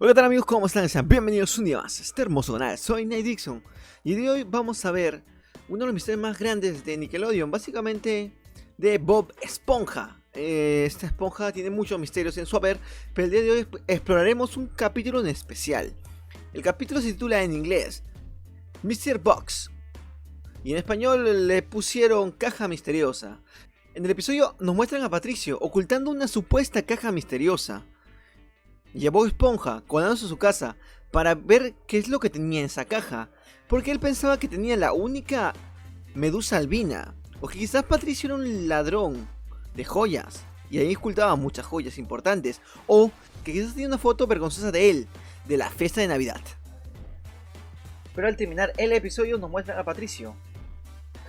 Hola, ¿qué tal amigos? ¿Cómo están? Sean bienvenidos un día más a este hermoso canal. Soy Nate Dixon y de hoy vamos a ver uno de los misterios más grandes de Nickelodeon, básicamente de Bob Esponja. Esta esponja tiene muchos misterios en su haber, pero el día de hoy exploraremos un capítulo en especial. El capítulo se titula en inglés Mystery Box y en español le pusieron Caja Misteriosa. En el episodio nos muestran a Patricio ocultando una supuesta caja misteriosa y a Bob Esponja colándose a su casa para ver qué es lo que tenía en esa caja, porque él pensaba que tenía la única medusa albina, o que quizás Patricio era un ladrón de joyas y ahí ocultaba muchas joyas importantes, o que quizás tenía una foto vergonzosa de él, de la fiesta de Navidad. Pero al terminar el episodio nos muestran a Patricio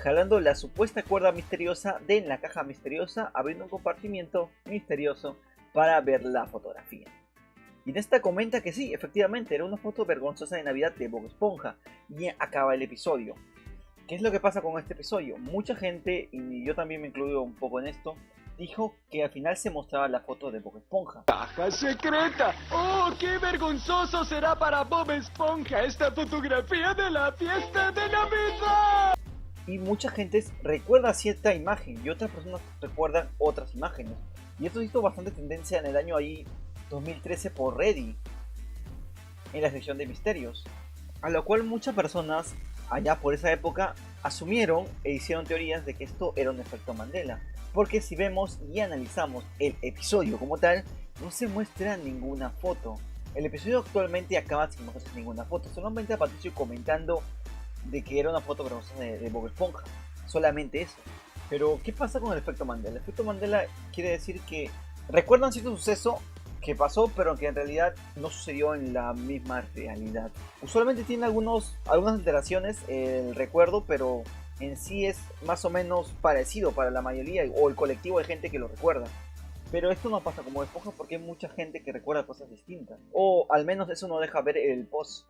jalando la supuesta cuerda misteriosa de la caja misteriosa, abriendo un compartimiento misterioso para ver la fotografía. Y en esta comenta que sí, efectivamente, era una foto vergonzosa de Navidad de Bob Esponja. Y acaba el episodio. ¿Qué es lo que pasa con este episodio? Mucha gente, y yo también me incluyo un poco en esto, dijo que al final se mostraba la foto de Bob Esponja. ¡Caja secreta! ¡Oh, qué vergonzoso será para Bob Esponja esta fotografía de la fiesta de Navidad! Y mucha gente recuerda cierta imagen y otras personas recuerdan otras imágenes. Y esto hizo bastante tendencia en el año ahí 2013 por Reddit, en la sección de misterios, a lo cual muchas personas allá por esa época asumieron e hicieron teorías de que esto era un efecto Mandela, porque si vemos y analizamos el episodio como tal, no se muestra ninguna foto. El episodio actualmente acaba sin mostrarse ninguna foto, solamente a Patricio comentando de que era una foto vergonzosa de Bob Esponja, solamente eso. Pero ¿qué pasa con el efecto Mandela? El efecto Mandela quiere decir que recuerdan cierto suceso que pasó, pero que en realidad no sucedió en la misma realidad. Usualmente tiene algunas alteraciones el recuerdo, pero en sí es más o menos parecido para la mayoría o el colectivo de gente que lo recuerda. Pero esto no pasa como Esponja porque hay mucha gente que recuerda cosas distintas, o al menos eso no deja ver el post.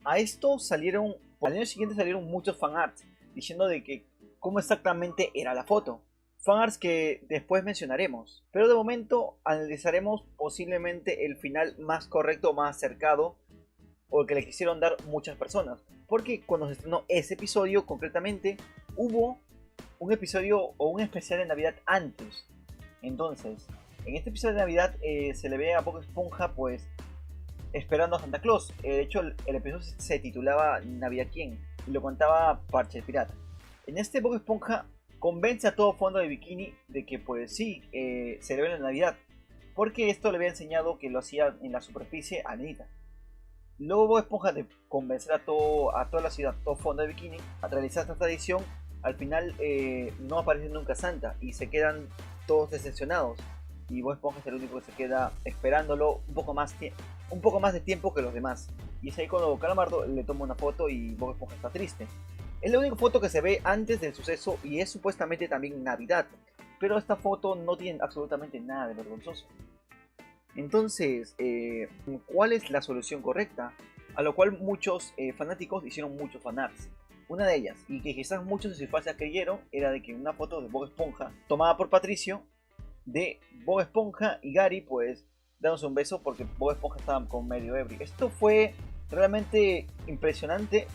A esto salieron, al año siguiente salieron muchos fanarts diciendo de que cómo exactamente era la foto. Fanarts que después mencionaremos, pero de momento analizaremos posiblemente el final más correcto, más acercado, o el que le quisieron dar muchas personas, porque cuando se estrenó ese episodio concretamente hubo un episodio o un especial de Navidad antes. Entonces, en este episodio de Navidad se le ve a Bob Esponja pues esperando a Santa Claus. De hecho el episodio se titulaba Navidad quién y lo contaba Parche el Pirata. En este Bob Esponja convence a todo fondo de bikini de que pues sí, celebren la Navidad, porque esto le había enseñado que lo hacía en la superficie a Anita. Luego Bob Esponja de convencer a toda la ciudad, todo fondo de bikini, a realizar esta tradición, al final no aparece nunca Santa y se quedan todos decepcionados. Y Bob Esponja es el único que se queda esperándolo un poco más de tiempo que los demás. Y es ahí cuando Calamardo le toma una foto y Bob Esponja está triste. Es la única foto que se ve antes del suceso y es supuestamente también Navidad, pero esta foto no tiene absolutamente nada de vergonzoso. Entonces, ¿cuál es la solución correcta? A lo cual muchos fanáticos hicieron muchos fanarts. Una de ellas, y que quizás muchos de sus fans creyeron, era de que una foto de Bob Esponja, tomada por Patricio, de Bob Esponja y Gary, pues, dándose un beso porque Bob Esponja estaba con medio ebrio. Esto fue realmente impresionante.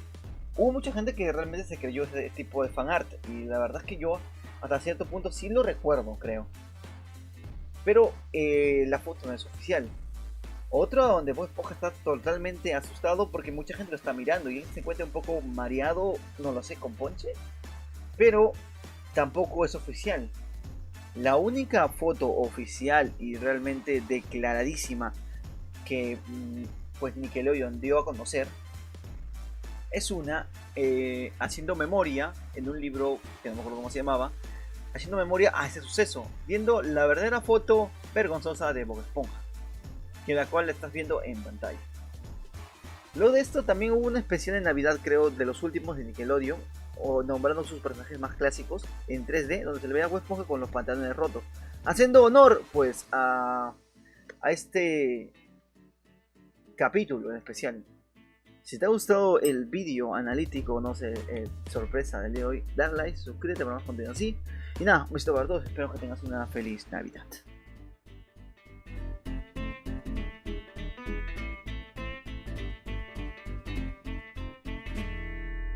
Hubo mucha gente que realmente se creyó ese tipo de fanart y la verdad es que yo hasta cierto punto sí lo recuerdo, creo. Pero la foto no es oficial. Otro donde Bob Esponja está totalmente asustado porque mucha gente lo está mirando y él se encuentra un poco mareado, no lo sé, con ponche. Pero tampoco es oficial. La única foto oficial y realmente declaradísima que pues Nickelodeon dio a conocer es una haciendo memoria en un libro que no me acuerdo cómo se llamaba, haciendo memoria a ese suceso, viendo la verdadera foto vergonzosa de Bob Esponja, que la cual la estás viendo en pantalla. Luego de esto también hubo una especial de Navidad, creo, de los últimos de Nickelodeon, o nombrando sus personajes más clásicos en 3D, donde se le veía a Bob Esponja con los pantalones rotos, haciendo honor pues a este capítulo en especial. Si te ha gustado el vídeo analítico, no sé, sorpresa del día de hoy, dale like, suscríbete para más contenido así. Y nada, un besito para todos, espero que tengas una feliz Navidad.